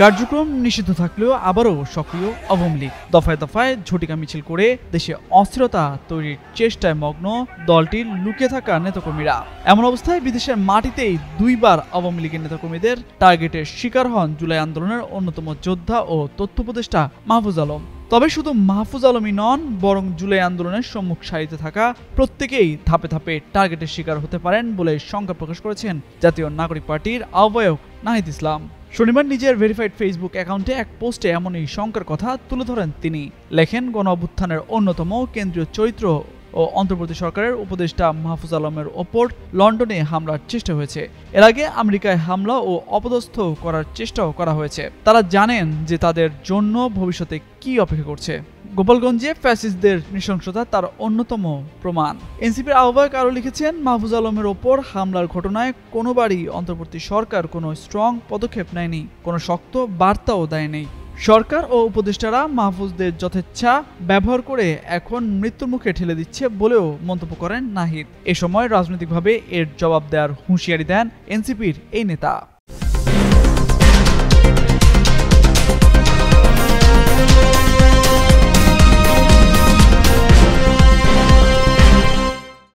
কার্যক্রম নিষিদ্ধ থাকলেও আবারও সক্রিয় আওয়ামী লীগ। দফায় দফায় ঝটিকা মিছিল করে দেশে অস্থিরতা তৈরির চেষ্টায় মগ্ন দলটির লুকিয়ে থাকা নেতাকর্মীরা। এমন অবস্থায় বিদেশের মাটিতেই দুইবার আওয়ামী লীগের নেতাকর্মীদের টার্গেটের শিকার হন জুলাই আন্দোলনের অন্যতম যোদ্ধা ও তথ্য উপদেষ্টা মাহফুজ আলম। তবে শুধু মাহফুজ আলমই নন, বরং জুলাই আন্দোলনের সম্মুখ সারিতে থাকা প্রত্যেকেই ধাপে ধাপে টার্গেটের শিকার হতে পারেন বলে শঙ্কা প্রকাশ করেছেন জাতীয় নাগরিক পার্টির আহ্বায়ক নাহিদ ইসলাম। শনিবার নিজের ভেরিফাইড ফেসবুক অ্যাকাউন্টে এক পোস্টে এমনই শঙ্কার কথা তুলে ধরেন তিনি। লেখেন, গণ অভ্যুত্থানের অন্যতম কেন্দ্রীয় চরিত্র ও অন্তর্বর্তী সরকারের উপদেষ্টা মাহফুজ আলমের ওপর লন্ডনে হামলার চেষ্টা হয়েছে। এর আগে আমেরিকায় হামলা ও অপদস্থ করার চেষ্টাও করা হয়েছে। তারা জানেন যে তাদের জন্য ভবিষ্যতে কি অপেক্ষা করছে। গোপালগঞ্জে ফ্যাসিস্টদের নৃশংসতা তার অন্যতম প্রমাণ। এনসিপির আহ্বায়ক আরও লিখেছেন, মাহফুজ আলমের ওপর হামলার ঘটনায় কোনোবারই অন্তর্বর্তী সরকার কোনো স্ট্রং পদক্ষেপ নেয়নি, কোনো শক্ত বার্তাও দেয়নি। সরকার ও উপদেষ্টারা মাহফুজদের যথেচ্ছা ব্যবহার করে এখন মৃত্যুর মুখে ঠেলে দিচ্ছে বলেও মন্তব্য করেন নাহিদ। এ সময় রাজনৈতিকভাবে এর জবাব দেওয়ার হুঁশিয়ারি দেন এনসিপির এই নেতা।